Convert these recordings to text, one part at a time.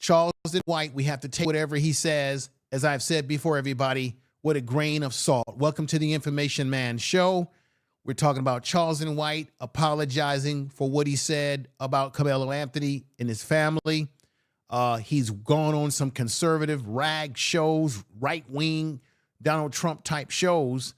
Charleston White, we have to take whatever he says, as I've said before, everybody, with a grain of salt. Welcome to the Information Man Show. We're talking about Charleston White apologizing for what he said about Karmelo Anthony and his family. He's gone on some conservative rag shows, right-wing Donald Trump type shows,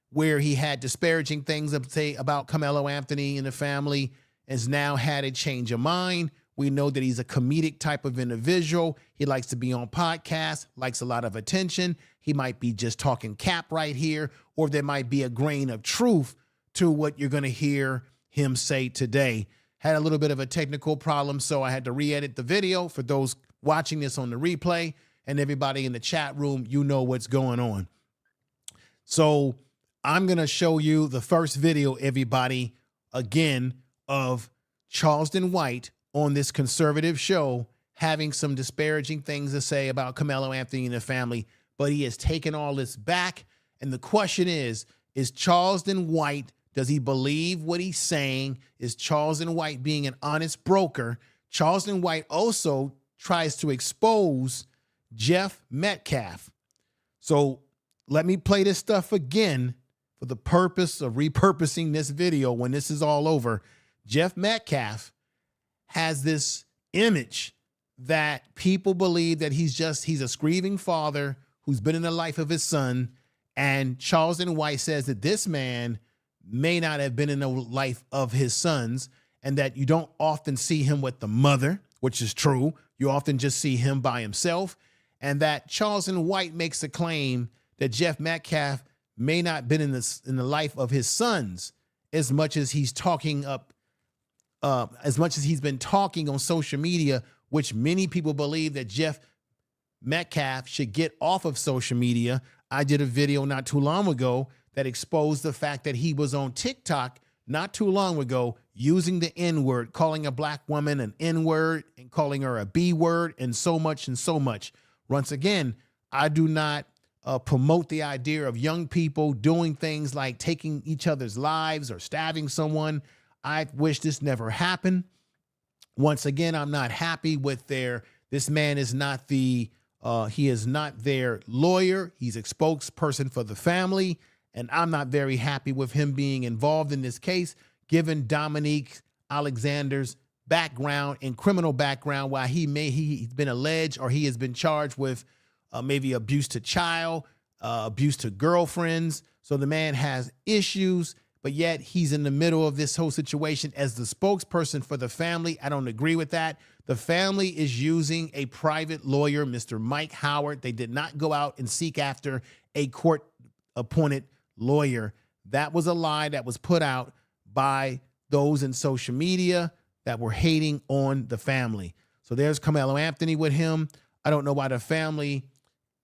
where he had disparaging things to say about Karmelo Anthony and the family, has now had a change of mind. We know that he's a comedic type of individual. He likes to be on podcasts, likes a lot of attention. He might be just talking cap right here, or there might be a grain of truth to what you're going to hear him say today. Had a little bit of a technical problem, so I had to re-edit the video for those watching this on the replay, and everybody in the chat room, you know what's going on. So I'm going to show you the first video, everybody, again, of Charleston White on this conservative show having some disparaging things to say about Karmelo Anthony and the family, but he has taken all this back. And the question is Charleston White, does he believe what he's saying? Is Charleston White being an honest broker? Charleston White also tries to expose Jeff Metcalf. So let me play this stuff again for the purpose of repurposing this video when this is all over. Jeff Metcalf has this image that people believe that he's a grieving father who's been in the life of his son. And Charleston White says that this man may not have been in the life of his sons, and that you don't often see him with the mother, which is true. You often just see him by himself. And that Charleston White makes a claim that Jeff Metcalf may not have been in the life of his sons as much as he's talking up, as much as he's been talking on social media, which many people believe that Jeff Metcalf should get off of social media. I did a video not too long ago that exposed the fact that he was on TikTok not too long ago using the N-word, calling a black woman an N-word and calling her a B-word and so much and so much. Once again, I do not promote the idea of young people doing things like taking each other's lives or stabbing someone. I wish this never happened. Once again, I'm not happy with this man is not he is not their lawyer. He's a spokesperson for the family. And I'm not very happy with him being involved in this case, given Dominique Alexander's background and criminal background, while he's been alleged or he has been charged with maybe abuse to child, abuse to girlfriends. So the man has issues, but yet he's in the middle of this whole situation as the spokesperson for the family. I don't agree with that. The family is using a private lawyer, Mr. Mike Howard. They did not go out and seek after a court-appointed lawyer. That was a lie that was put out by those in social media that were hating on the family. So there's Karmelo Anthony with him. I don't know why the family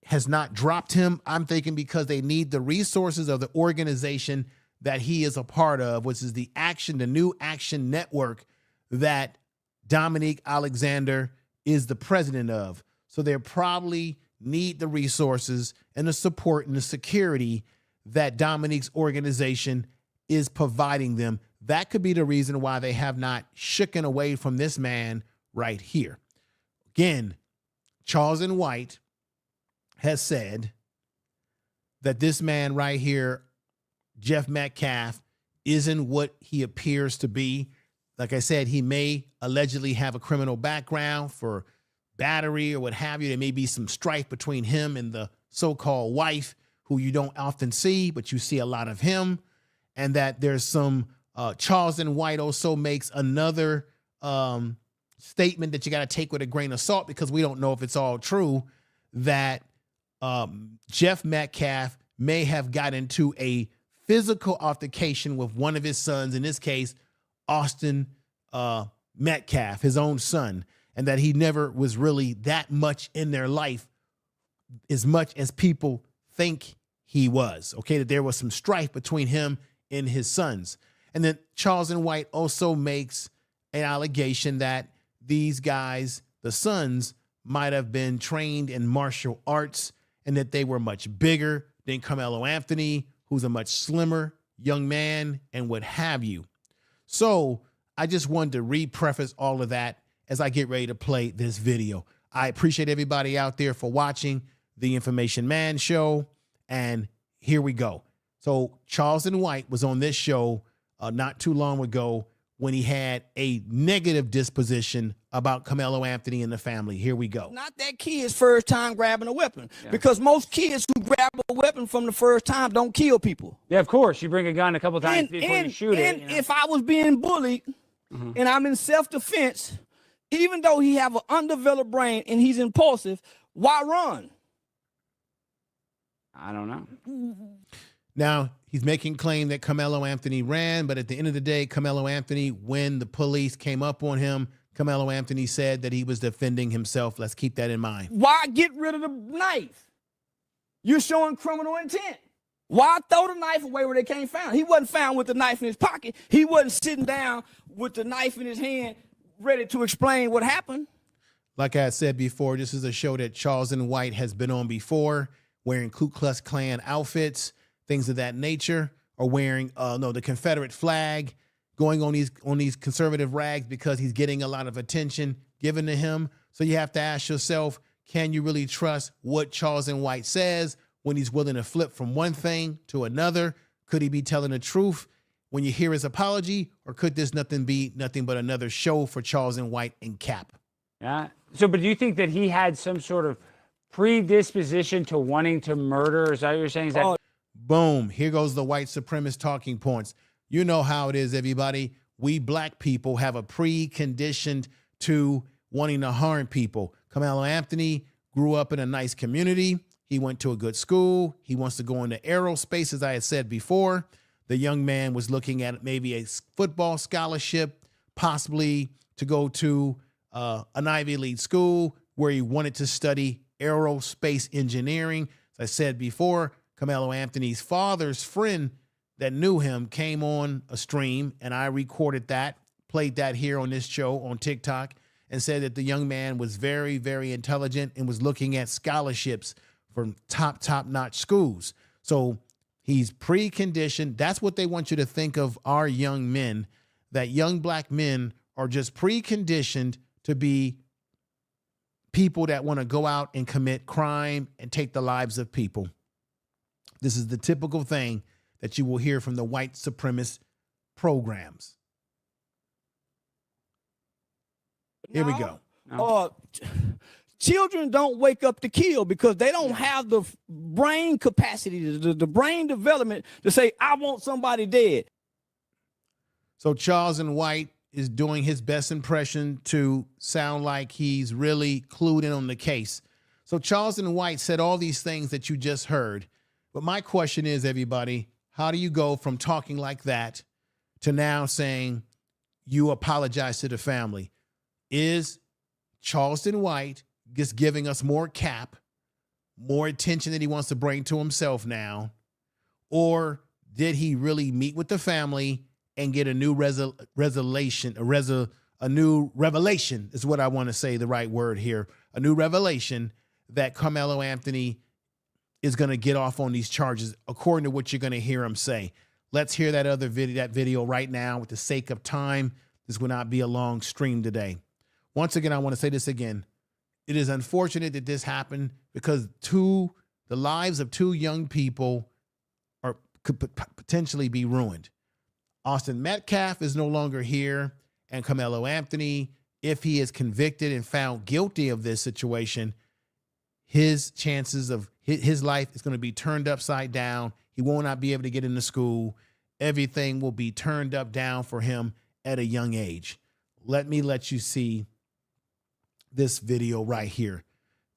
has not dropped him. I'm thinking because they need the resources of the organization that he is a part of, which is the New Action Network that Dominique Alexander is the president of. So they probably need the resources and the support and the security that Dominique's organization is providing them. That could be the reason why they have not shooken away from this man right here. Again, Charleston White has said that this man right here, Jeff Metcalf, isn't what he appears to be. Like I said, he may allegedly have a criminal background for battery or what have you. There may be some strife between him and the so-called wife, who you don't often see, but you see a lot of him. And that there's some, Charleston White also makes another statement that you got to take with a grain of salt, because we don't know if it's all true, that Jeff Metcalf may have got into a physical altercation with one of his sons, in this case, Austin Metcalf, his own son, and that he never was really that much in their life as much as people think he was. Okay, that there was some strife between him and his sons. And then Charleston White also makes an allegation that these guys, the sons, might have been trained in martial arts and that they were much bigger than Karmelo Anthony, who's a much slimmer young man, and what have you. So I just wanted to re-preface all of that as I get ready to play this video. I appreciate everybody out there for watching the Information Man Show. And here we go. So Charleston White was on this show not too long ago when he had a negative disposition about Karmelo Anthony and the family. Here we go. Not that kid's first time grabbing a weapon, because most kids who grab a weapon from the first time don't kill people. Yeah, of course. You bring a gun a couple times before you shoot it. And if I was being bullied and I'm in self-defense, even though he have an undeveloped brain and he's impulsive, why run? I don't know. Now, he's making claim that Karmelo Anthony ran, but at the end of the day, Karmelo Anthony, when the police came up on him, Karmelo Anthony said that he was defending himself. Let's keep that in mind. Why get rid of the knife? You're showing criminal intent. Why throw the knife away where they can't find it? He wasn't found with the knife in his pocket. He wasn't sitting down with the knife in his hand, ready to explain what happened. Like I said before, this is a show that Charleston White has been on before, wearing Ku Klux Klan outfits, things of that nature, or wearing the Confederate flag, going on these conservative rags because he's getting a lot of attention given to him. So you have to ask yourself, can you really trust what Charleston White says when he's willing to flip from one thing to another? Could he be telling the truth when you hear his apology, or could this be nothing but another show for Charleston White and Cap? Yeah. So, but do you think that he had some sort of predisposition to wanting to murder? Is that what you're saying? Is that Boom. Here goes the white supremacist talking points. You know how it is, everybody. We black people have a preconditioned to wanting to harm people. Karmelo Anthony grew up in a nice community. He went to a good school. He wants to go into aerospace, as I had said before. The young man was looking at maybe a football scholarship, possibly to go to an Ivy League school where he wanted to study aerospace engineering. As I said before, Karmelo Anthony's father's friend that knew him came on a stream, and I recorded that, played that here on this show on TikTok, and said that the young man was very, very intelligent and was looking at scholarships from top-notch schools. So he's preconditioned. That's what they want you to think of our young men, that young black men are just preconditioned to be people that want to go out and commit crime and take the lives of people. This is the typical thing that you will hear from the white supremacist programs. Here we go. Children don't wake up to kill because they don't have the brain capacity, the brain development to say, I want somebody dead. So Charleston White is doing his best impression to sound like he's really clued in on the case. So Charleston White said all these things that you just heard. But my question is, everybody, how do you go from talking like that to now saying you apologize to the family? Is Charleston White just giving us more cap, more attention that he wants to bring to himself now? Or did he really meet with the family and get a new revelation is what I want to say, the right word here, a new revelation that Karmelo Anthony is going to get off on these charges, according to what you're going to hear him say. Let's hear that other video right now. With the sake of time, this will not be a long stream today. Once again, I want to say this again. It is unfortunate that this happened because the lives of two young people could potentially be ruined. Austin Metcalf is no longer here, and Karmelo Anthony, if he is convicted and found guilty of this situation, his chances of his life is going to be turned upside down. He will not be able to get into school. Everything will be turned up down for him at a young age. Let me let you see this video right here.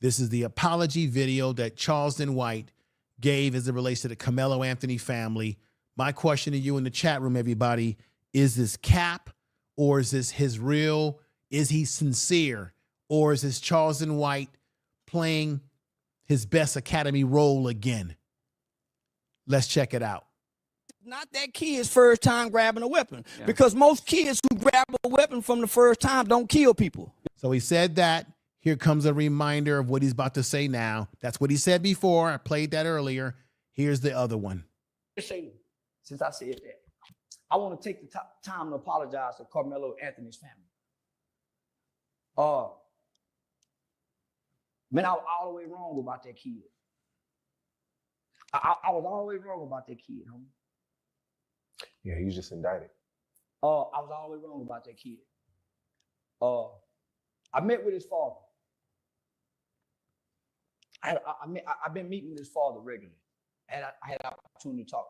This is the apology video that Charleston White gave as it relates to the Karmelo Anthony family. My question to you in the chat room, everybody, is this cap, or is this his real? Is he sincere, or is this Charleston White playing his best academy role again? Let's check it out. Not that kid's first time grabbing a weapon, because most kids who grab a weapon from the first time don't kill people. So he said that. Here comes a reminder of what he's about to say now. That's what he said before. I played that earlier. Here's the other one. Since I said that, I want to take the time to apologize to Karmelo Anthony's family. Man, I was all the way wrong about that kid. I was all the way wrong about that kid, homie. Yeah, he was just indicted. I was all the way wrong about that kid. I met with his father. I've been meeting with his father regularly. And I had an opportunity to talk,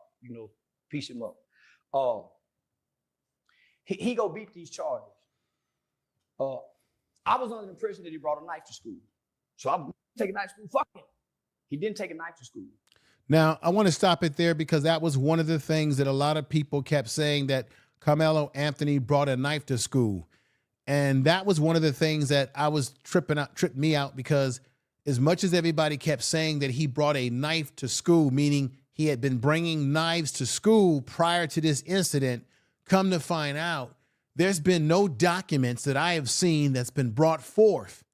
piece him up. He go beat these charges. I was under the impression that he brought a knife to school. So I'm taking a knife to school. Fuck him. He didn't take a knife to school. Now, I want to stop it there because that was one of the things that a lot of people kept saying, that Karmelo Anthony brought a knife to school. And that was one of the things that I was tripped me out, because as much as everybody kept saying that he brought a knife to school, meaning he had been bringing knives to school prior to this incident, come to find out, there's been no documents that I have seen that's been brought forth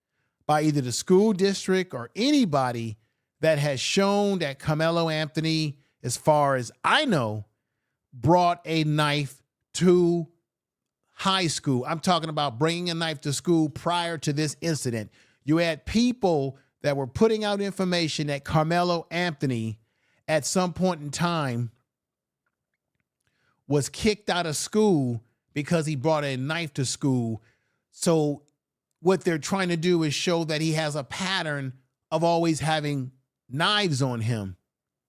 by either the school district or anybody that has shown that Karmelo Anthony, as far as I know, brought a knife to high school. I'm talking about bringing a knife to school prior to this incident. You had people that were putting out information that Karmelo Anthony, at some point in time, was kicked out of school because he brought a knife to school. So what they're trying to do is show that he has a pattern of always having knives on him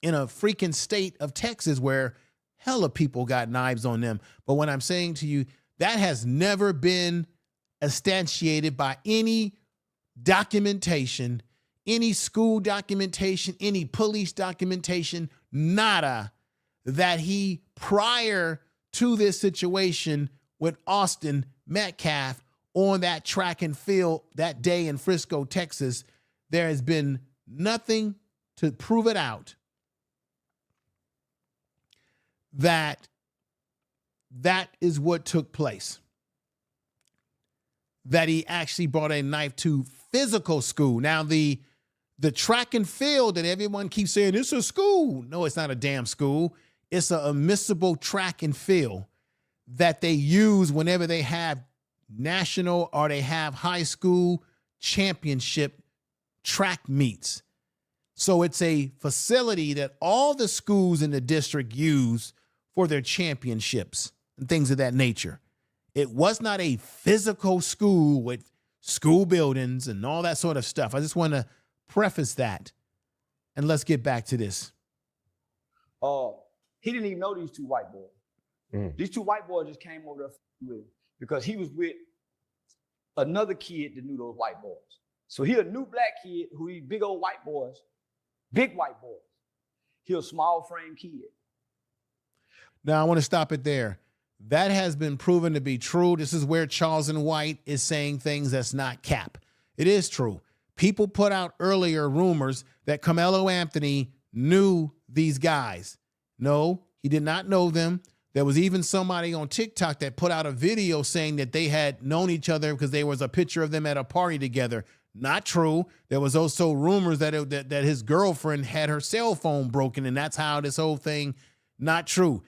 in a freaking state of Texas where hella people got knives on them. But what I'm saying to you, that has never been instantiated by any documentation, any school documentation, any police documentation, nada, that he, prior to this situation with Austin Metcalf on that track and field that day in Frisco, Texas, there has been nothing to prove it out that that is what took place. That he actually brought a knife to physical school. Now, the track and field that everyone keeps saying, it's a school. No, it's not a damn school. It's an admissible track and field that they use whenever they have national or they have high school championship track meets. So it's a facility that all the schools in the district use for their championships and things of that nature. It was not a physical school with school buildings and all that sort of stuff. I just want to preface that. And let's get back to this. He didn't even know these two white boys. These two white boys just came over there with him because he was with another kid that knew those white boys. So he a new black kid who these big old white boys, big white boys. He a small frame kid. Now, I want to stop it there. That has been proven to be true. This is where Charleston White is saying things that's not cap. It is true. People put out earlier rumors that Karmelo Anthony knew these guys. No, he did not know them. There was even somebody on TikTok that put out a video saying that they had known each other because there was a picture of them at a party together. Not true. There was also rumors that his girlfriend had her cell phone broken, and that's how this whole thing, not true.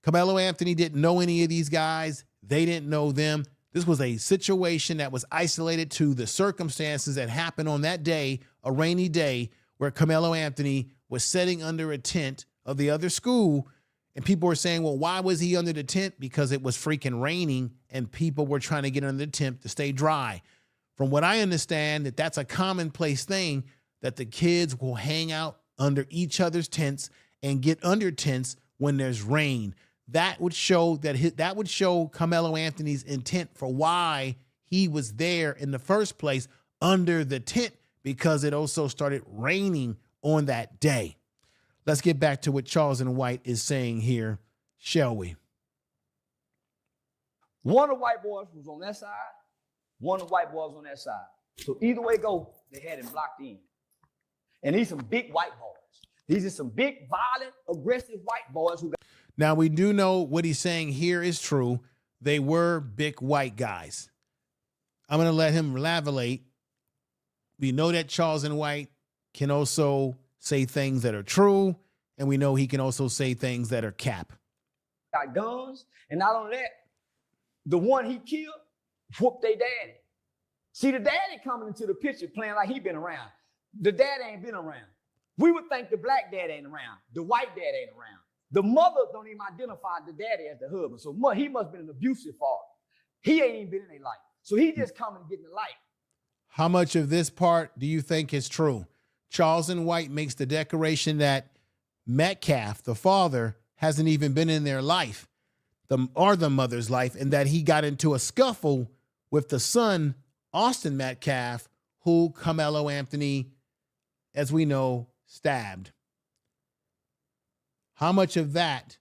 Karmelo Anthony didn't know any of these guys. They didn't know them. This was a situation that was isolated to the circumstances that happened on that day, a rainy day, where Karmelo Anthony was sitting under a tent of the other school. And people were saying, well, why was he under the tent? Because it was freaking raining and people were trying to get under the tent to stay dry. From what I understand, that's a commonplace thing, that the kids will hang out under each other's tents and get under tents when there's rain. That would show that would show Karmelo Anthony's intent for why he was there in the first place under the tent, because it also started raining on that day. Let's get back to what Charleston White is saying here, shall we? One of the white boys was on that side, one of the white boys on that side. So either way go, they had him blocked in. And these some big white boys. These are some big, violent, aggressive white boys who got. Now, we do know what he's saying here is true. They were big white guys. I'm going to let him elaborate. We know that Charleston White can also say things that are true, and we know he can also say things that are cap. Got guns, and not only that, the one he killed whooped their daddy. See, the daddy coming into the picture playing like he been around. The dad ain't been around. We would think the black dad ain't around. The white dad ain't around. The mother don't even identify the daddy as the husband. So he must have been an abusive father. He ain't even been in their life. So he just coming and getting the light. How much of this part do you think is true? Charleston White makes the declaration that Metcalf, the father, hasn't even been in their life, or the mother's life, and that he got into a scuffle with the son, Austin Metcalf, who Karmelo Anthony, as we know, stabbed. How much of that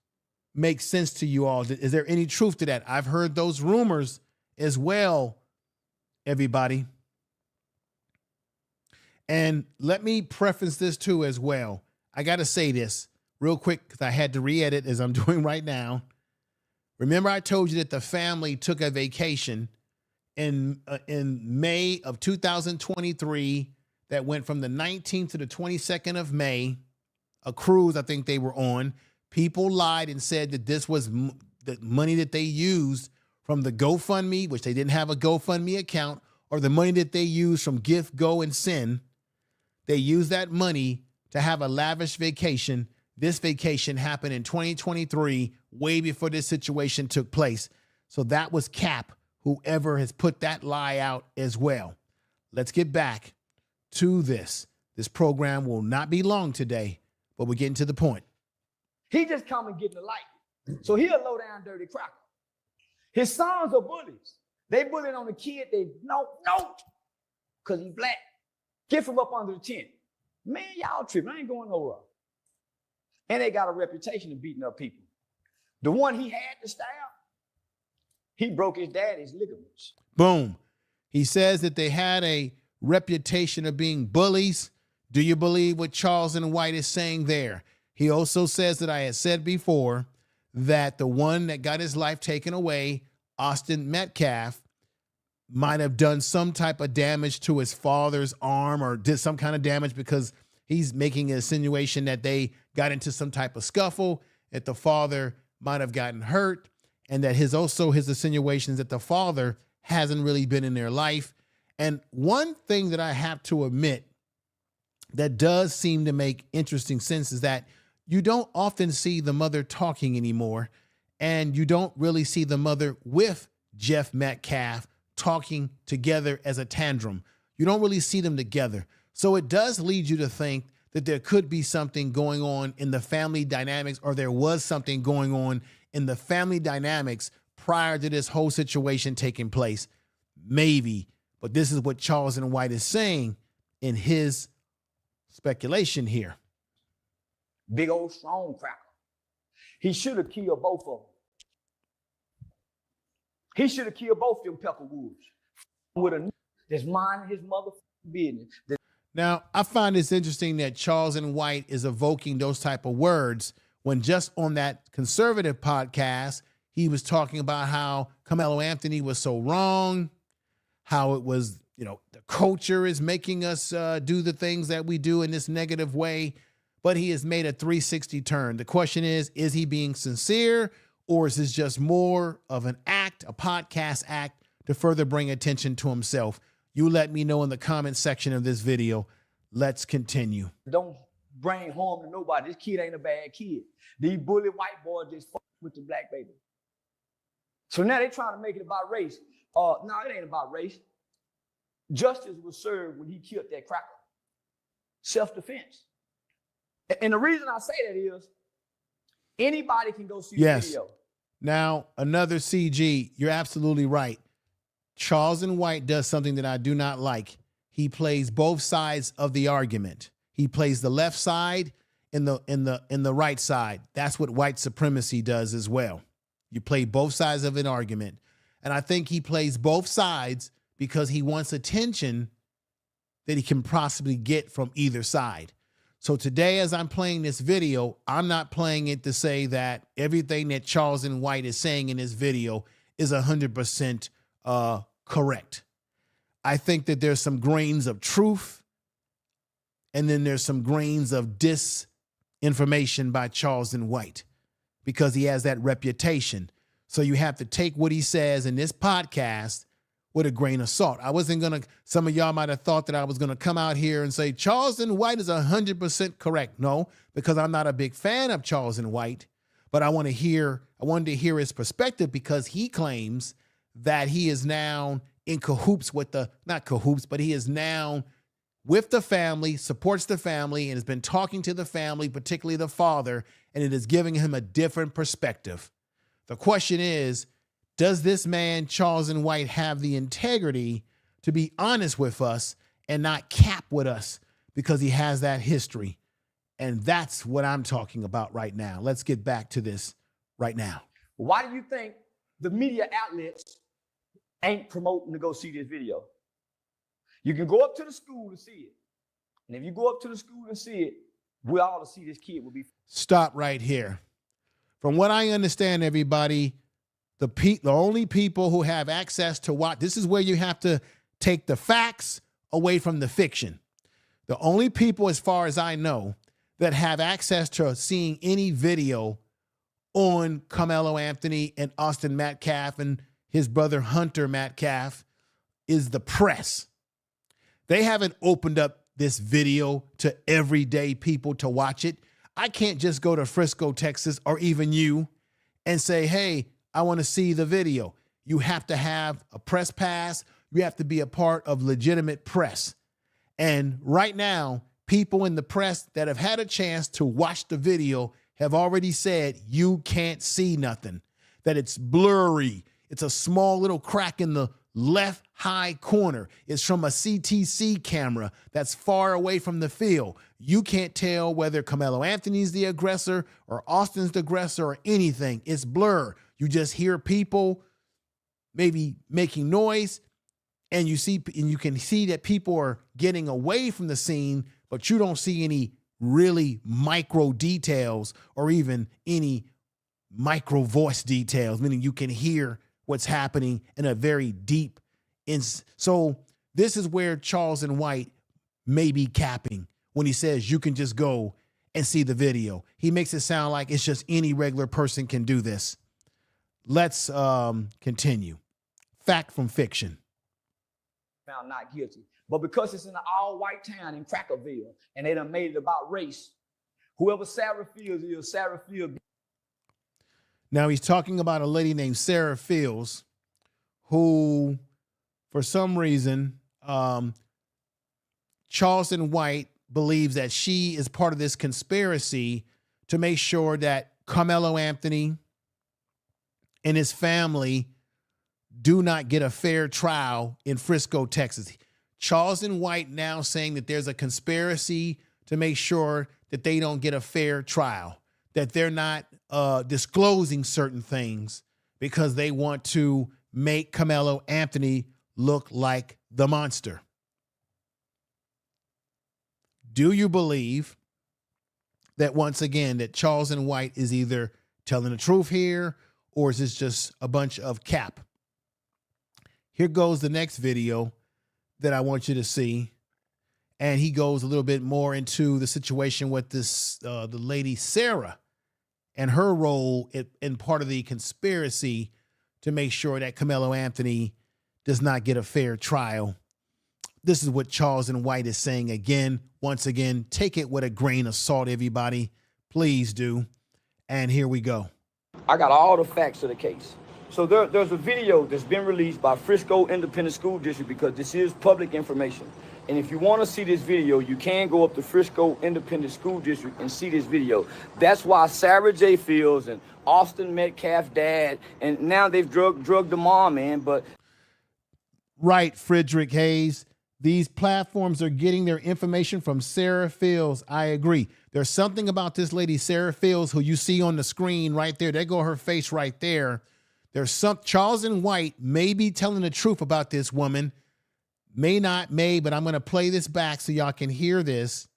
makes sense to you all? Is there any truth to that? I've heard those rumors as well, everybody. And let me preface this too as well. I got to say this real quick because I had to re-edit as I'm doing right now. Remember, I told you that the family took a vacation in May of 2023 that went from the 19th to the 22nd of May, a cruise I think they were on. People lied and said that this was the money that they used from the GoFundMe, which they didn't have a GoFundMe account, or the money that they used from Gift, Go, and Send. They used that money to have a lavish vacation. This vacation happened in 2023, way before this situation took place. So that was Cap, whoever has put that lie out as well. Let's get back to this. This program will not be long today, but we're getting to the point. He just come and getting the light. So he a low down dirty cracker. His sons are bullies. They bullying on the kid. They no, because he's black. Get from up under the tent. Man, y'all tripping. I ain't going nowhere. And they got a reputation of beating up people. The one he had to stab, he broke his daddy's ligaments. Boom. He says that they had a reputation of being bullies. Do you believe what Charleston White is saying there? He also says that I had said before that the one that got his life taken away, Austin Metcalf, might have done some type of damage to his father's arm or did some kind of damage because he's making an insinuation that they got into some type of scuffle, that the father might have gotten hurt, and that his insinuations that the father hasn't really been in their life. And one thing that I have to admit that does seem to make interesting sense is that you don't often see the mother talking anymore, and you don't really see the mother with Jeff Metcalf talking together as a tandem. You don't really see them together. So it does lead you to think that there could be something going on in the family dynamics, or there was something going on in the family dynamics prior to this whole situation taking place. Maybe, but this is what Charleston White is saying in his speculation here. Big old strong cracker. He should have killed both of them. He should have killed both them Peckerwoods with a that's minding his motherfucking business. Now, I find this interesting that Charleston White is evoking those type of words when just on that conservative podcast, he was talking about how Karmelo Anthony was so wrong, how it was, the culture is making us do the things that we do in this negative way, but he has made a 360 turn. The question is he being sincere, or is this just more of an act, a podcast act, to further bring attention to himself? You let me know in the comment section of this video. Let's continue. Don't bring harm to nobody. This kid ain't a bad kid. These bully white boys just fuck with the black baby. So now they trying to make it about race. No, it ain't about race. Justice was served when he killed that cracker. Self-defense. And the reason I say that is anybody can go see the video. Now, another CG, you're absolutely right. Charleston White does something that I do not like. He plays both sides of the argument. He plays the left side and the right side. That's what white supremacy does as well. You play both sides of an argument. And I think he plays both sides because he wants attention that he can possibly get from either side. So today, as I'm playing this video, I'm not playing it to say that everything that Charleston White is saying in this video is 100% correct. I think that there's some grains of truth, and then there's some grains of disinformation by Charleston White because he has that reputation. So you have to take what he says in this podcast with a grain of salt. I wasn't going to, some of y'all might have thought that I was going to come out here and say Charleston White is 100% correct. No, because I'm not a big fan of Charleston White, but I wanted to hear his perspective because he claims that he is now in cahoots with not cahoots, but he is now with the family, supports the family, and has been talking to the family, particularly the father, and it is giving him a different perspective. The question is, does this man, Charleston White, have the integrity to be honest with us and not cap with us because he has that history? And that's what I'm talking about right now. Let's get back to this right now. Why do you think the media outlets ain't promoting to go see this video? You can go up to the school to see it. And if you go up to the school and see it, we all to see this kid will be. Stop right here. From what I understand, everybody, the only people who have access to what, this is where you have to take the facts away from the fiction. The only people, as far as I know, that have access to seeing any video on Karmelo Anthony and Austin Metcalf and his brother Hunter Metcalf is the press. They haven't opened up this video to everyday people to watch it. I can't just go to Frisco, Texas, or even you and say, hey, I want to see the video. You have to have a press pass. You have to be a part of legitimate press. And right now, people in the press that have had a chance to watch the video have already said you can't see nothing, that it's blurry. It's a small little crack in the left high corner. It's from a CTC camera that's far away from the field. You can't tell whether Karmelo Anthony's the aggressor or Austin's the aggressor or anything. It's blur. You just hear people maybe making noise, and you can see that people are getting away from the scene, but you don't see any really micro details or even any micro voice details, meaning you can hear what's happening in a very deep. So this is where Charleston White may be capping when he says you can just go and see the video. He makes it sound like it's just any regular person can do this. Let's continue. Fact from fiction. Found not guilty. But because it's in an all-white town in Crackerville and they done made it about race, whoever Sarah Fields is, Sarah Fields. Now he's talking about a lady named Sarah Fields who, for some reason, Charleston White believes that she is part of this conspiracy to make sure that Karmelo Anthony and his family do not get a fair trial in Frisco, Texas. Charleston White now saying that there's a conspiracy to make sure that they don't get a fair trial, that they're not disclosing certain things because they want to make Karmelo Anthony look like the monster. Do you believe that, once again, that Charleston White is either telling the truth here, or is this just a bunch of cap? Here goes the next video that I want you to see. And he goes a little bit more into the situation with this, the lady Sarah, and her role in part of the conspiracy to make sure that Karmelo Anthony does not get a fair trial. This is what Charleston White is saying again. Once again, take it with a grain of salt, everybody. Please do. And here we go. I got all the facts of the case. So there's a video that's been released by Frisco Independent School District because this is public information. And if you want to see this video, you can go up to Frisco Independent School District and see this video. That's why Sarah J. Fields and Austin Metcalf dad, and now they've drugged the mom in, but... Right, Frederick Hayes. These platforms are getting their information from Sarah Fields. I agree. There's something about this lady, Sarah Fields, who you see on the screen right there. There go her face right there. There's some, Charleston White may be telling the truth about this woman. May not, but I'm going to play this back so y'all can hear this,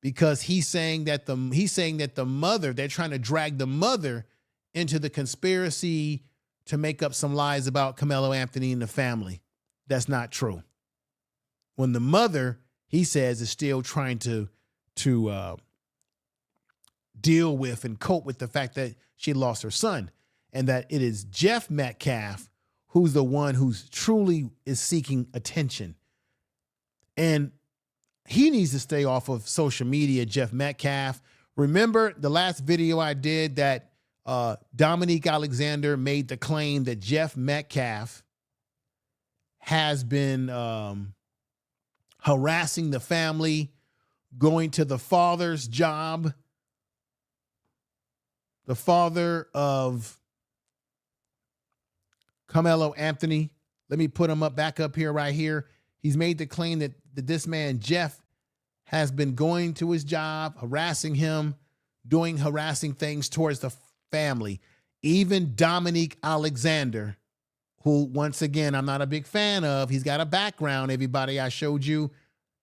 because he's saying that the mother, they're trying to drag the mother into the conspiracy to make up some lies about Karmelo Anthony and the family. That's not true. When the mother, he says, is still trying to deal with and cope with the fact that she lost her son, and that it is Jeff Metcalf who's the one who's truly is seeking attention. And he needs to stay off of social media, Jeff Metcalf. Remember the last video I did that Dominique Alexander made the claim that Jeff Metcalf has been harassing the family, going to the father's job, the father of Karmelo Anthony. Let me put him back up here, right here. He's made the claim that this man, Jeff, has been going to his job, harassing him, doing harassing things towards the family. Even Dominique Alexander, who, once again, I'm not a big fan of. He's got a background, everybody. I showed you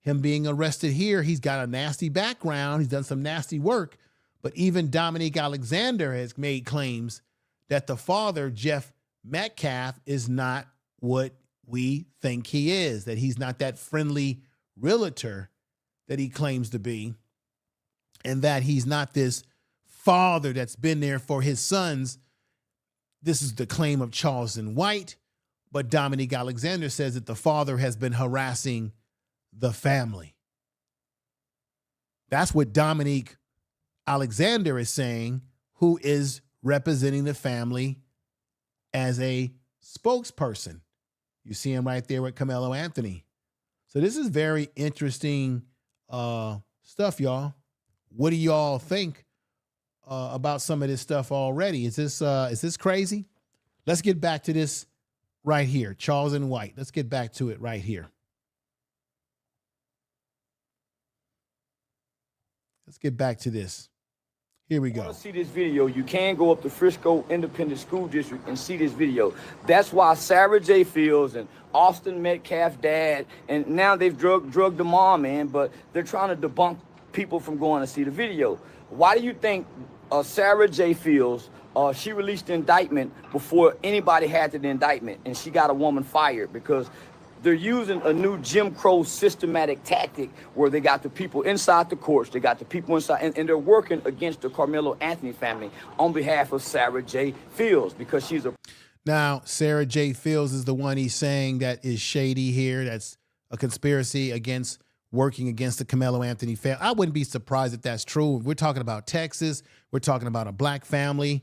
him being arrested here. He's got a nasty background. He's done some nasty work. But even Dominique Alexander has made claims that the father, Jeff Metcalf, is not what we think he is, that he's not that friendly realtor that he claims to be, and that he's not this father that's been there for his sons. This is the claim of Charleston White, but Dominique Alexander says that the father has been harassing the family. That's what Dominique Alexander is saying, who is representing the family as a spokesperson. You see him right there with Karmelo Anthony. So this is very interesting stuff, y'all. What do y'all think about some of this stuff already? Is this crazy? Let's get back to this right here. Charleston White. Let's get back to it right here. Let's get back to this. Here we go. If you want to see this video, you can go up to Frisco Independent School District and see this video. That's why Sarah J. Fields and Austin Metcalf dad, and now they've drugged the mom in, but they're trying to debunk people from going to see the video. Why do you think Sarah J. Fields, she released the indictment before anybody had the indictment, and she got a woman fired? Because they're using a new Jim Crow systematic tactic where they got the people inside the courts, they got the people inside, and they're working against the Karmelo Anthony family on behalf of Sarah J. Fields, because she's a... Now, Sarah J. Fields is the one he's saying that is shady here. That's a conspiracy against working against the Karmelo Anthony family. I wouldn't be surprised if that's true. We're talking about Texas. We're talking about a black family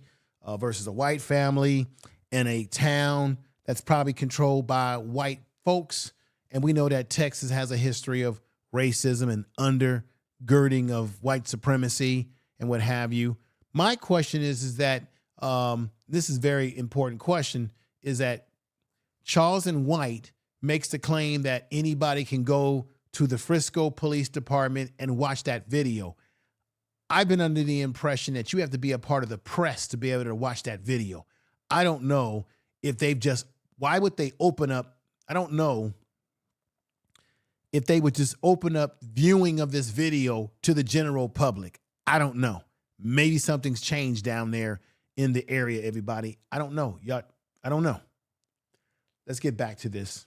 versus a white family in a town that's probably controlled by white folks. And we know that Texas has a history of racism and undergirding of white supremacy and what have you. My question is that this is a very important question, is that Charleston White makes the claim that anybody can go to the Frisco Police Department and watch that video. I've been under the impression that you have to be a part of the press to be able to watch that video. I don't know if they've just, why would they open up? I don't know if they would just open up viewing of this video to the general public. I don't know. Maybe something's changed down there in the area, everybody. I don't know. Y'all, I don't know. Let's get back to this.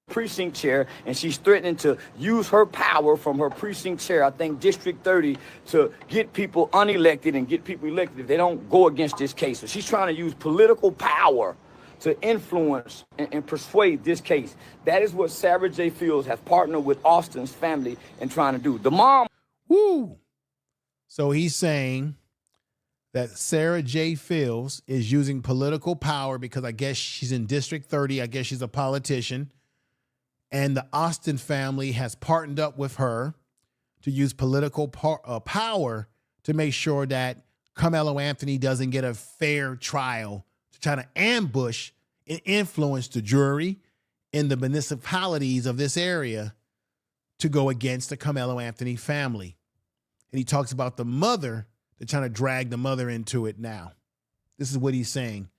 Precinct chair, and she's threatening to use her power from her precinct chair, I think District 30, to get people unelected and get people elected if they don't go against this case. So she's trying to use political power to influence and persuade this case. That is what Sarah J. Fields has partnered with Austin's family in trying to do. The mom... Woo! So he's saying that Sarah J. Fields is using political power because I guess she's in District 30. I guess she's a politician. And the Austin family has partnered up with her to use political power to make sure that Karmelo Anthony doesn't get a fair trial, to try to ambush and influence the jury in the municipalities of this area to go against the Karmelo Anthony family. And he talks about the mother. They're trying to drag the mother into it now. This is what he's saying.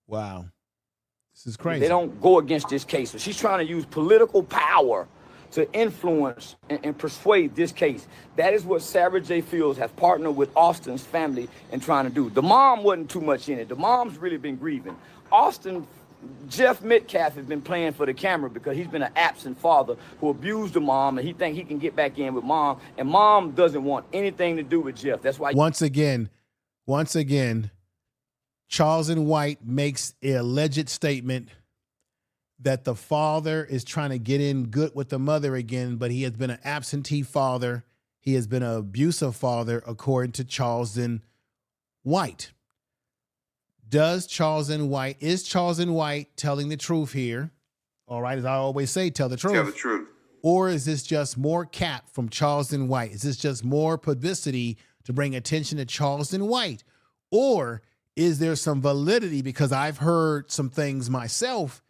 Wow. This is crazy. They don't go against this case. So she's trying to use political power to influence and persuade this case. That is what Sarah J. Fields has partnered with Austin's family in trying to do. The mom wasn't too much in it. The mom's really been grieving. Austin Jeff Metcalf has been playing for the camera because he's been an absent father who abused the mom, and he think he can get back in with mom, and mom doesn't want anything to do with Jeff. That's why. Once again, Charleston White makes an alleged statement that the father is trying to get in good with the mother again, but he has been an absentee father. He has been an abusive father, according to Charleston White. Is Charleston White telling the truth here? All right, as I always say, tell the truth. Tell the truth. Or is this just more cap from Charleston White? Is this just more publicity to bring attention to Charleston White? Or is there some validity? Because I've heard some things myself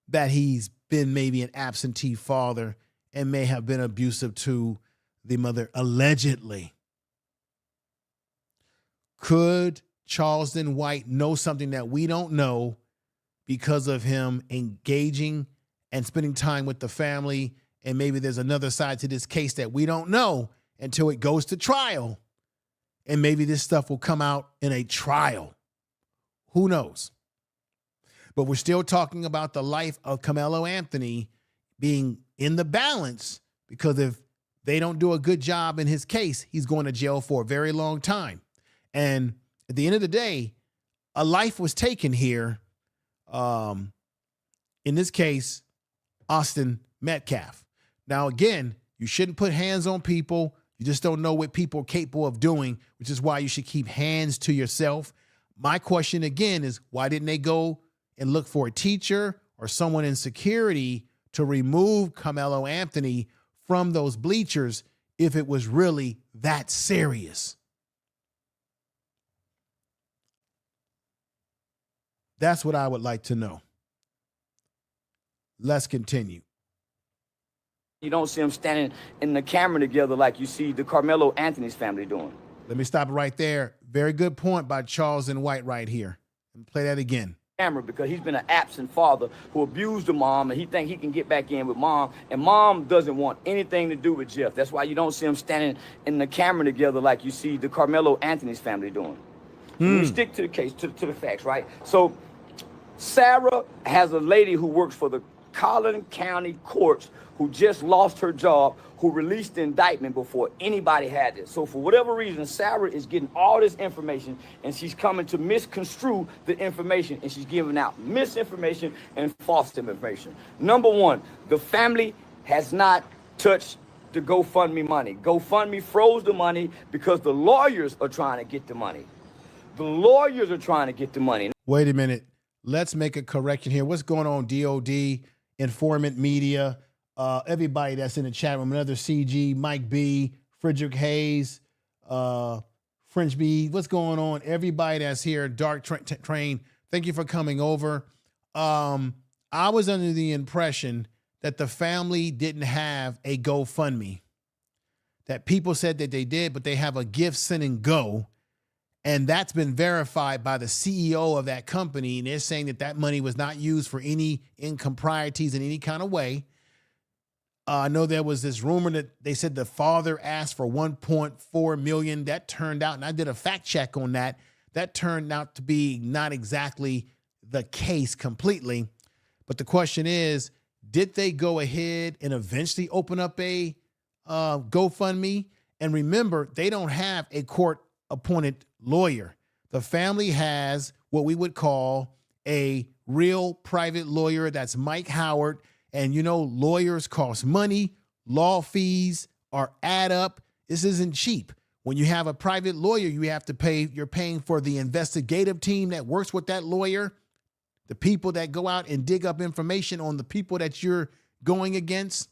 that he's been maybe an absentee father and may have been abusive to the mother, allegedly. Could Charleston White know something that we don't know because of him engaging and spending time with the family? And maybe there's another side to this case that we don't know until it goes to trial. And maybe this stuff will come out in a trial. Who knows? But we're still talking about the life of Karmelo Anthony being in the balance, because if they don't do a good job in his case, he's going to jail for a very long time. And at the end of the day, a life was taken here. In this case, Austin Metcalf. Now, again, you shouldn't put hands on people. You just don't know what people are capable of doing, which is why you should keep hands to yourself. My question again is, why didn't they go and look for a teacher or someone in security to remove Karmelo Anthony from those bleachers if it was really that serious? That's what I would like to know. Let's continue. You don't see them standing in the camera together like you see the Karmelo Anthony's family doing. Let me stop it right there. Very good point by Charleston White right here. And play that again. Camera because he's been an absent father who abused the mom, and he think he can get back in with mom, and mom doesn't want anything to do with Jeff. That's why you don't see them standing in the camera together like you see the Karmelo Anthony's family doing. We stick to the case, to the facts, right? So Sarah has a lady who works for the Collin County courts who just lost her job, who released the indictment before anybody had this. So for whatever reason, Sarah is getting all this information, and she's coming to misconstrue the information, and she's giving out misinformation and false information. Number one, the family has not touched the GoFundMe money. GoFundMe froze the money because the lawyers are trying to get the money. The lawyers are trying to get the money. Wait a minute. Let's make a correction here. What's going on, DOD, Informant Media, everybody that's in the chat room, another CG, Mike B, Frederick Hayes, French B, what's going on? Everybody that's here, Dark Train, thank you for coming over. I was under the impression that the family didn't have a GoFundMe, that people said that they did, but they have a gift send and go. And that's been verified by the CEO of that company. And they're saying that that money was not used for any improprieties in any kind of way. I know there was this rumor that they said the father asked for $1.4 million. That turned out, and I did a fact check on that, that turned out to be not exactly the case completely. But the question is, did they go ahead and eventually open up a GoFundMe? And remember, they don't have a court-appointed lawyer. The family has what we would call a real private lawyer. That's Mike Howard. And you know, lawyers cost money. Law fees add up. This isn't cheap. When you have a private lawyer, you have to pay, you're paying for the investigative team that works with that lawyer, the people that go out and dig up information on the people that you're going against.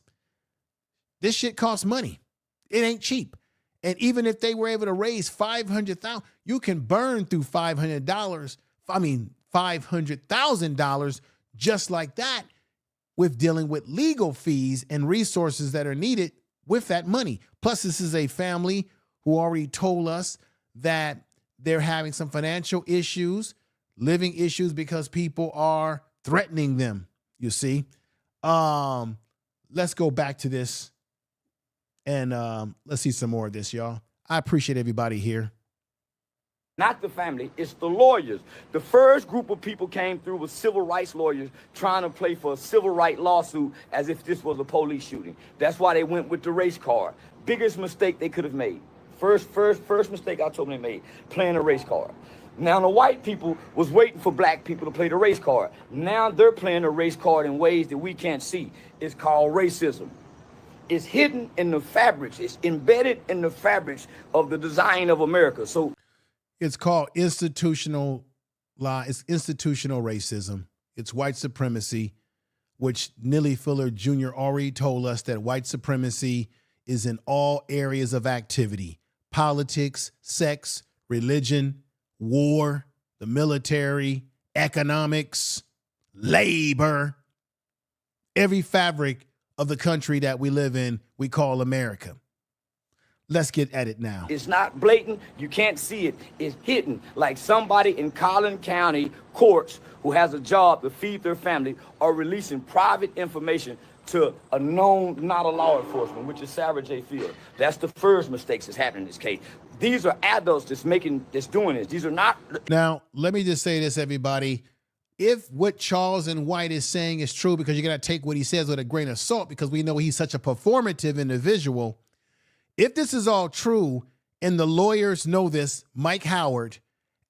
This shit costs money. It ain't cheap. And even if they were able to raise $500,000, you can burn through $500,000 just like that with dealing with legal fees and resources that are needed with that money. Plus, this is a family who already told us that they're having some financial issues, living issues, because people are threatening them, you see. Let's go back to this. And let's see some more of this, y'all. I appreciate everybody here. Not the family, it's the lawyers. The first group of people came through was civil rights lawyers trying to play for a civil rights lawsuit as if this was a police shooting. That's why they went with the race card. Biggest mistake they could have made. First mistake I told them they made, playing a race card. Now the white people was waiting for black people to play the race card. Now they're playing the race card in ways that we can't see. It's called racism. It's hidden in the fabrics. It's embedded in the fabrics of the design of America. So it's called institutional lie. It's institutional racism. It's white supremacy, which Neely Fuller Jr. already told us that white supremacy is in all areas of activity: politics, sex, religion, war, the military, economics, labor. Every fabric of the country that we live in, we call America. Let's get at it now. It's not blatant. You can't see it. It's hidden. Like somebody in Collin County courts who has a job to feed their family are releasing private information to a known, not a law enforcement, which is Sarah J. Field. That's the first mistakes that's happening in this case. These are adults that's doing this. These are not. Now, let me just say this, everybody. If what Charles and White is saying is true, because you got to take what he says with a grain of salt, because we know he's such a performative individual. If this is all true, and the lawyers know this, Mike Howard,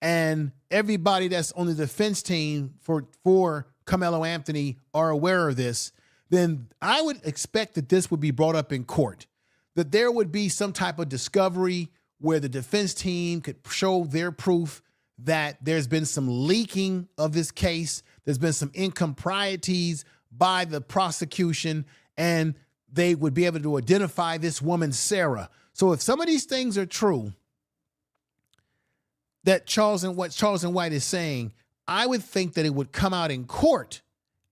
and everybody that's on the defense team for Karmelo Anthony are aware of this, then I would expect that this would be brought up in court, that there would be some type of discovery where the defense team could show their proof that there's been some leaking of this case, there's been some improprieties by the prosecution, and they would be able to identify this woman, Sarah. So if some of these things are true, that Charles and White is saying, I would think that it would come out in court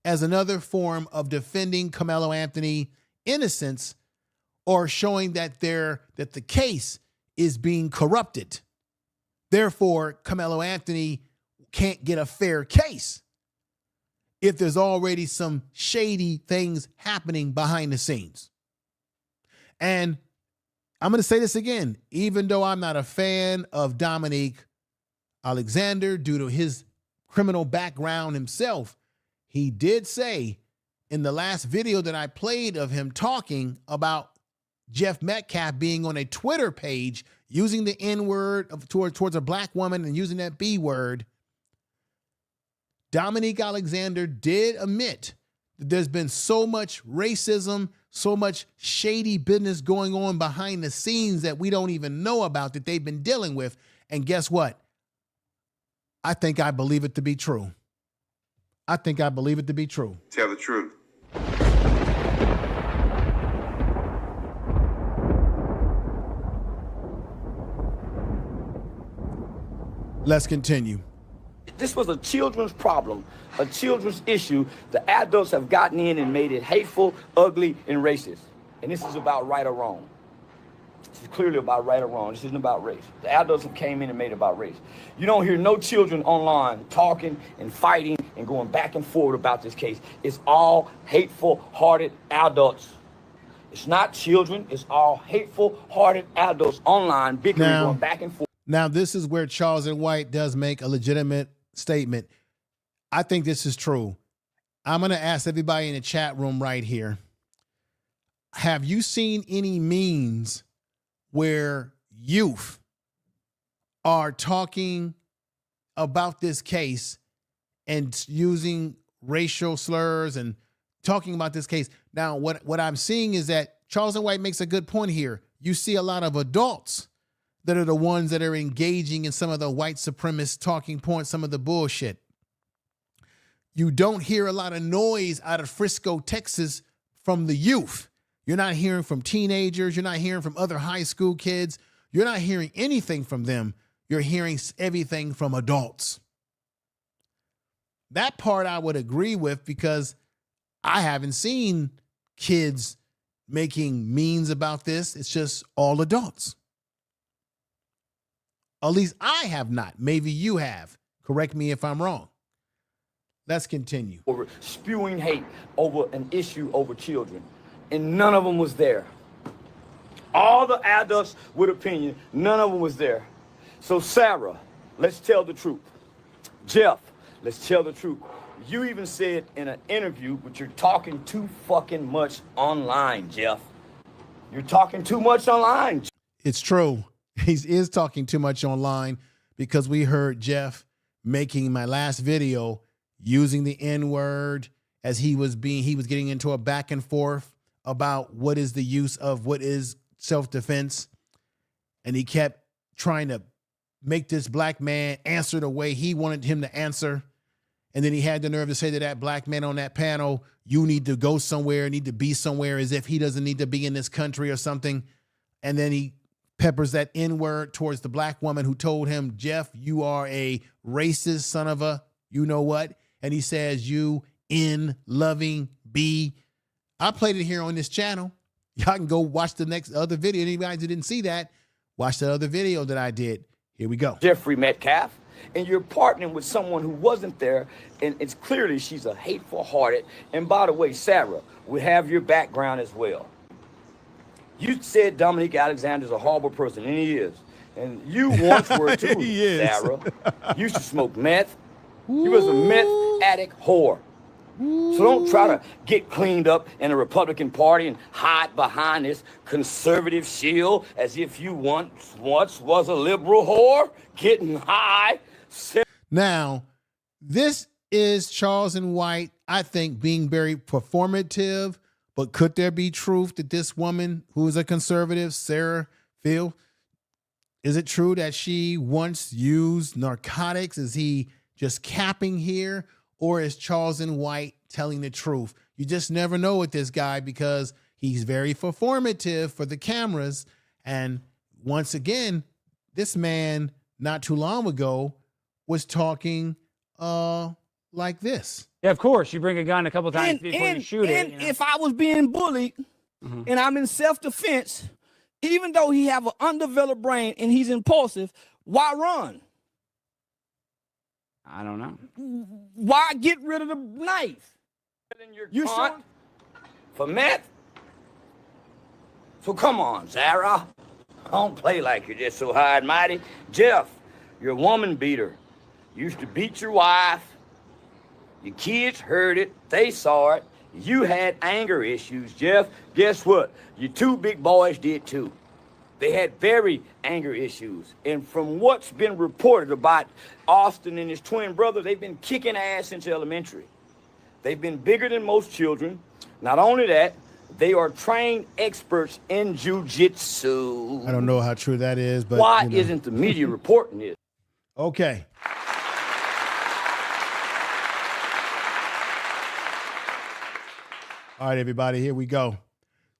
as another form of defending Karmelo Anthony innocence, or showing that the case is being corrupted. Therefore, Karmelo Anthony can't get a fair case if there's already some shady things happening behind the scenes. And I'm going to say this again, even though I'm not a fan of Dominique Alexander due to his criminal background himself, he did say in the last video that I played of him talking about Jeff Metcalf being on a Twitter page using the N-word towards a black woman and using that B-word, Dominique Alexander did admit that there's been so much racism, so much shady business going on behind the scenes that we don't even know about, that they've been dealing with. And guess what? I think I believe it to be true. I think I believe it to be true. Tell the truth. Let's continue. This was a children's problem, a children's issue. The adults have gotten in and made it hateful, ugly, and racist. And this is about right or wrong. This is clearly about right or wrong. This isn't about race. The adults have came in and made it about race. You don't hear no children online talking and fighting and going back and forth about this case. It's all hateful-hearted adults. It's not children. It's all hateful-hearted adults online bickering, going back and forth. Now, this is where Charles and White does make a legitimate statement. I think this is true. I'm going to ask everybody in the chat room right here, have you seen any memes where youth are talking about this case and using racial slurs and talking about this case? Now, what I'm seeing is that Charles and White makes a good point here. You see a lot of adults that are the ones that are engaging in some of the white supremacist talking points, some of the bullshit. You don't hear a lot of noise out of Frisco, Texas from the youth. You're not hearing from teenagers. You're not hearing from other high school kids. You're not hearing anything from them. You're hearing everything from adults. That part I would agree with, because I haven't seen kids making memes about this. It's just all adults. At least I have not. Maybe you have. Correct me if I'm wrong. Let's continue. Over spewing hate over an issue over children. And none of them was there. All the adults with opinion, none of them was there. So Sarah, let's tell the truth. Jeff, let's tell the truth. You even said in an interview, but you're talking too fucking much online, Jeff. You're talking too much online. It's true. He is talking too much online because we heard Jeff making my last video using the N-word as he was getting into a back and forth about what is the use of what is self-defense. And he kept trying to make this black man answer the way he wanted him to answer. And then he had the nerve to say to that black man on that panel, you need to go somewhere, need to be somewhere, as if he doesn't need to be in this country or something. And then he peppers that N-word towards the black woman who told him, Jeff, you are a racist son of a you know what? And he says, you in loving B. I played it here on this channel. Y'all can go watch the next other video. Anybody who didn't see that, watch the other video that I did. Here we go. Jeffrey Metcalf, and you're partnering with someone who wasn't there, and it's clearly she's a hateful-hearted. And by the way, Sarah, we have your background as well. You said Dominique Alexander's a horrible person, and he is. And you once were too, Sarah. You used to smoke meth. You was a meth addict whore. So don't try to get cleaned up in the Republican Party and hide behind this conservative shield as if you once was a liberal whore getting high. Now, this is Charles and White, I think, being very performative, but could there be truth that this woman who is a conservative, Sarah Phil, is it true that she once used narcotics? Is he just capping here? Or is Charles and White telling the truth? You just never know with this guy because he's very performative for the cameras. And once again, this man not too long ago was talking like this. Yeah, of course. You bring a gun a couple times before you shoot it. And if I was being bullied and I'm in self-defense, even though he have an undeveloped brain and he's impulsive, why run? I don't know. Why get rid of the knife? You shot for meth? So come on, Sarah. Don't play like you're just so high and mighty. Jeff, you're a woman beater. You used to beat your wife. Your kids heard it. They saw it. You had anger issues, Jeff. Guess what? Your two big boys did too. They had very anger issues. And from what's been reported about Austin and his twin brother, they've been kicking ass since elementary. They've been bigger than most children. Not only that, they are trained experts in jiu-jitsu. I don't know how true that is, but why isn't the media reporting this? Okay. All right, everybody, here we go.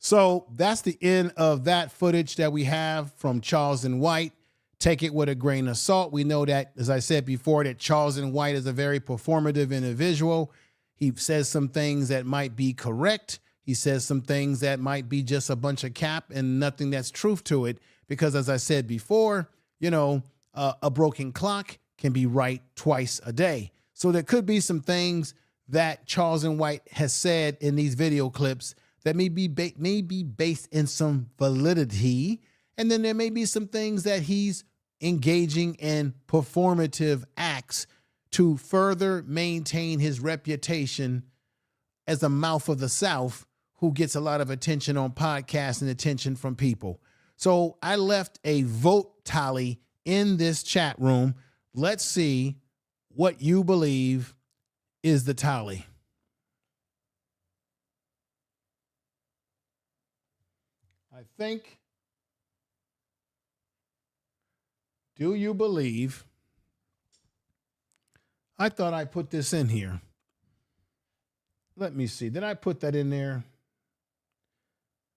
So that's the end of that footage that we have from Charles and White. Take it with a grain of salt. We know that, as I said before, that Charles and White is a very performative individual. He says some things that might be correct. He says some things that might be just a bunch of cap and nothing that's truth to it. Because as I said before, a broken clock can be right twice a day. So there could be some things that Charles and White has said in these video clips that may be based in some validity. And then there may be some things that he's engaging in performative acts to further maintain his reputation as the mouth of the South who gets a lot of attention on podcasts and attention from people. So I left a vote tally in this chat room. Let's see what you believe is the tally. I think, do you believe? I thought I put this in here. Let me see. Did I put that in there?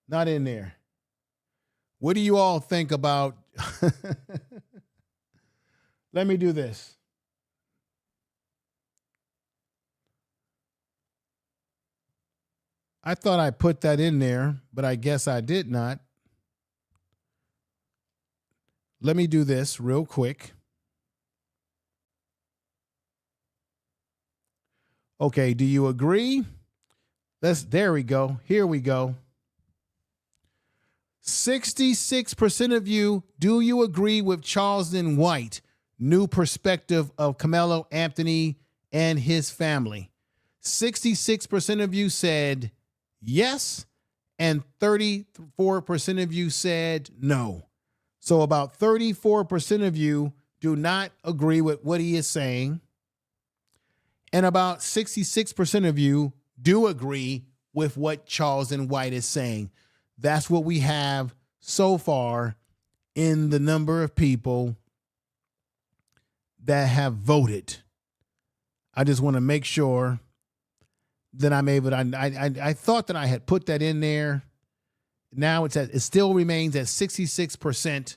Not in there. What do you all think about? Let me do this. I thought I put that in there, but I guess I did not. Let me do this real quick. Okay, do you agree? There we go. Here we go. 66% of you, do you agree with Charles and White new perspective of Karmelo Anthony and his family. 66% of you said yes, and 34% of you said no. So about 34% of you do not agree with what he is saying, and about 66% of you do agree with what Charleston White is saying. That's what we have so far in the number of people that have voted. I just want to make sure that I'm able to, I thought that I had put that in there. Now it still remains at 66%.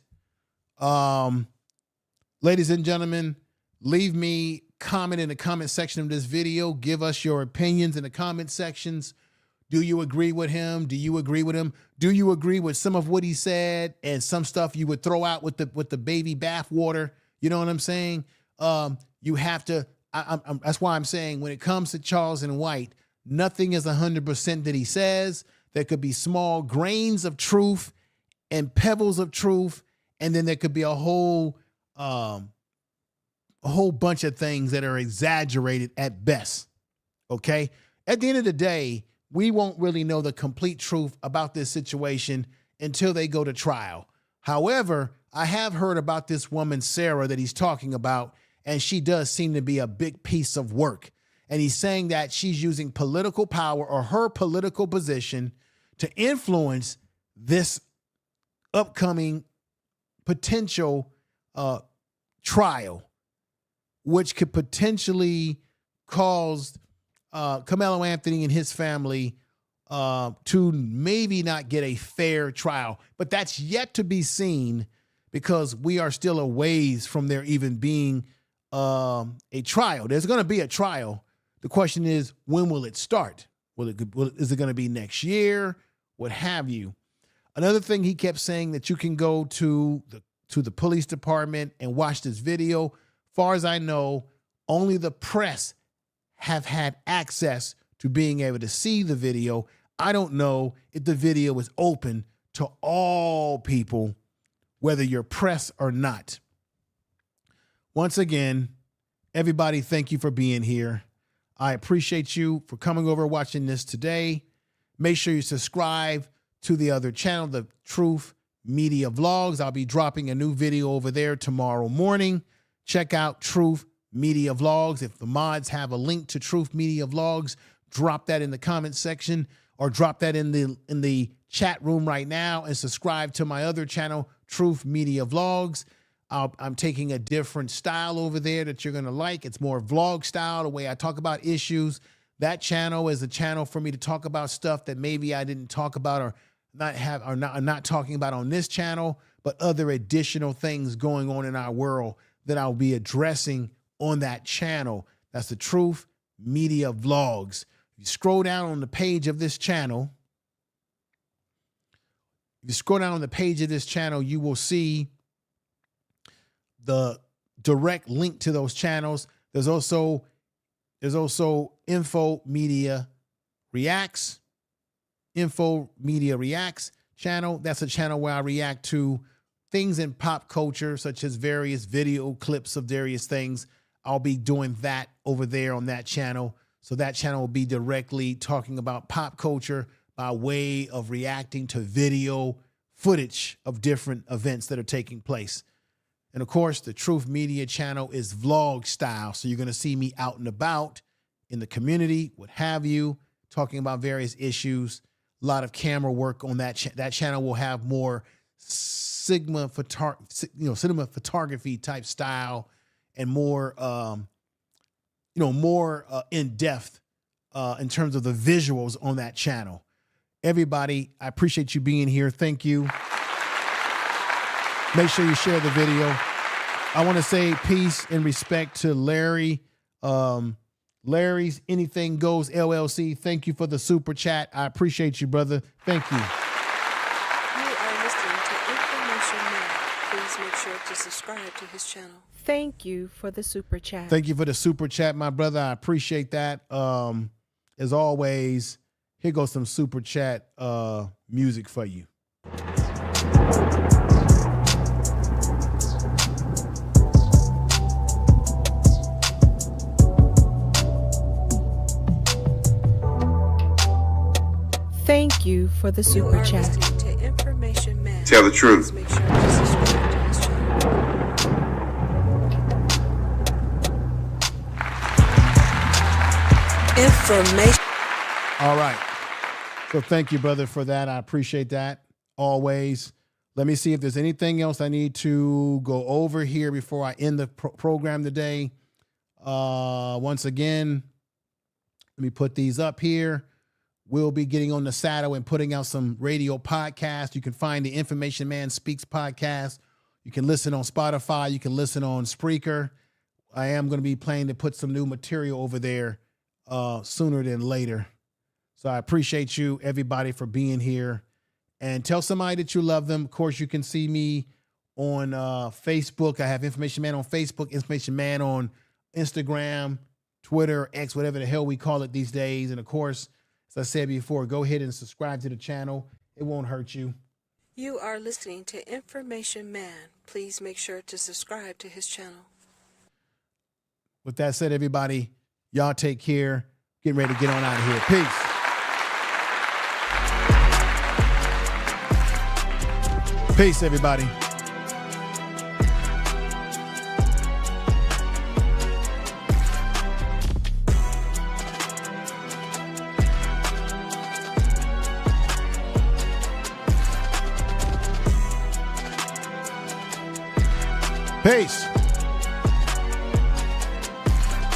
Ladies and gentlemen, leave me comment in the comment section of this video. Give us your opinions in the comment sections. Do you agree with him? Do you agree with him? Do you agree with some of what he said and some stuff you would throw out with the baby bath water? You know what I'm saying? You have to, that's why I'm saying when it comes to Charleston White, nothing is 100% that he says. There could be small grains of truth and pebbles of truth. And then there could be a whole bunch of things that are exaggerated at best. Okay. At the end of the day, we won't really know the complete truth about this situation until they go to trial. However, I have heard about this woman, Sarah, that he's talking about, and she does seem to be a big piece of work. And he's saying that she's using political power or her political position to influence this upcoming potential trial, which could potentially cause Karmelo Anthony and his family to maybe not get a fair trial. But that's yet to be seen because we are still a ways from there even being a trial. There's going to be a trial. The question is, when will it start? Is it going to be next year? What have you? Another thing he kept saying that you can go to the police department and watch this video. Far as I know, only the press have had access to being able to see the video. I don't know if the video is open to all people, whether you're press or not. Once again, everybody, thank you for being here. I appreciate you for coming over watching this today. Make sure you subscribe to the other channel, the Truth Media Vlogs. I'll be dropping a new video over there tomorrow morning. Check out Truth Media Vlogs. If the mods have a link to Truth Media Vlogs, drop that in the comment section or drop that in the chat room right now and subscribe to my other channel, Truth Media Vlogs. I'm taking a different style over there that you're going to like. It's more vlog style, the way I talk about issues. That channel is a channel for me to talk about stuff that maybe I didn't talk about or not talking about on this channel, but other additional things going on in our world that I'll be addressing on that channel. That's the Truth Media Vlogs. If you scroll down on the page of this channel, you will see the direct link to those channels. There's also Info Media Reacts channel. That's a channel where I react to things in pop culture, such as various video clips of various things. I'll be doing that over there on that channel. So that channel will be directly talking about pop culture by way of reacting to video footage of different events that are taking place. And of course, the Truth Media channel is vlog style. So you're going to see me out and about in the community, what have you, talking about various issues. A lot of camera work on that. That channel will have more cinema photography type style and more, more in depth in terms of the visuals on that channel. Everybody, I appreciate you being here. Thank you. Make sure you share the video. I want to say peace and respect to Larry. Larry's Anything Goes LLC. Thank you for the super chat. I appreciate you, brother. Thank you. You are listening to Information Man. Please make sure to subscribe to his channel. Thank you for the super chat. Thank you for the super chat, my brother. I appreciate that. As always, here goes some super chat music for you. Thank you for the super chat. To Information Man. Tell the truth. Please make sure to subscribe to his channel. Information. All right. So thank you, brother, for that. I appreciate that always. Let me see if there's anything else I need to go over here before I end the program today. Once again, let me put these up here. We'll be getting on the saddle and putting out some radio podcasts. You can find the Information Man Speaks podcast. You can listen on Spotify. You can listen on Spreaker. I am going to be planning to put some new material over there sooner than later. So I appreciate you, everybody, for being here. And tell somebody that you love them. Of course, you can see me on Facebook. I have Information Man on Facebook, Information Man on Instagram, Twitter, X, whatever the hell we call it these days. And of course, as I said before, go ahead and subscribe to the channel. It won't hurt you. You are listening to Information Man. Please make sure to subscribe to his channel. With that said, everybody, y'all take care. Getting ready to get on out of here. Peace. Peace, everybody. Peace.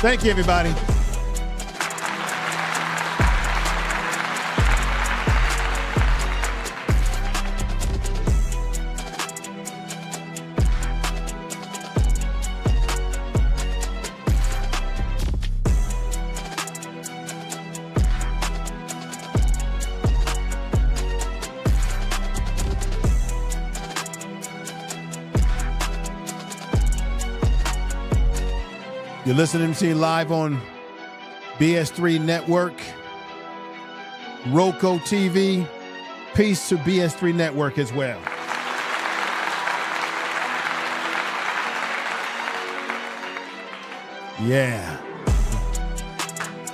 Thank you, everybody. You're listening to me live on BS3 Network, Roku TV. Peace to BS3 Network as well. Yeah.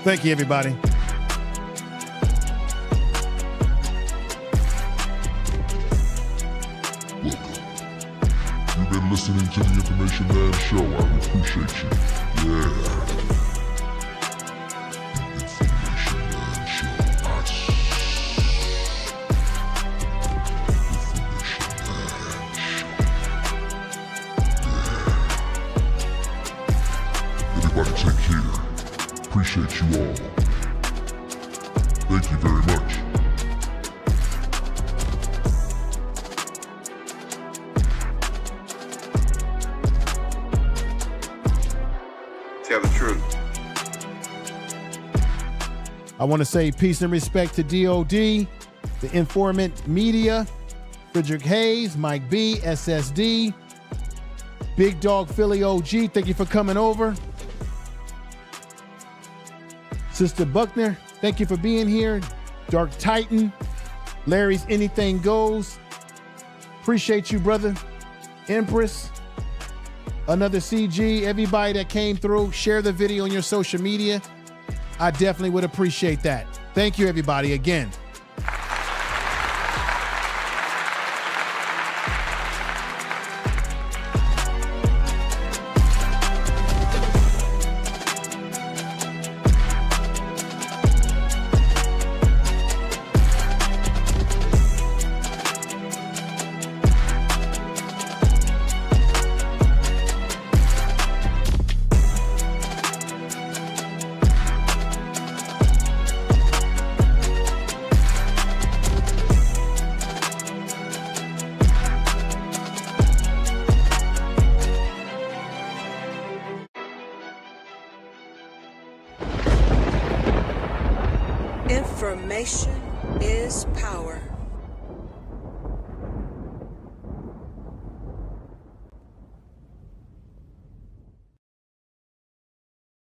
Thank you, everybody. You've been listening to the Information Man Show. I appreciate you. Yeah. The Information Man Show. Everybody take care. Appreciate you all. Thank you very much. Tell the truth. I want to say peace and respect to DOD, the Informant Media, Frederick Hayes, Mike B, SSD, Big Dog Philly OG, thank you for coming over. Sister Buckner, thank you for being here. Dark Titan, Larry's Anything Goes. Appreciate you, brother. Empress, another CG, everybody that came through, share the video on your social media. I definitely would appreciate that. Thank you, everybody, again. Information is power.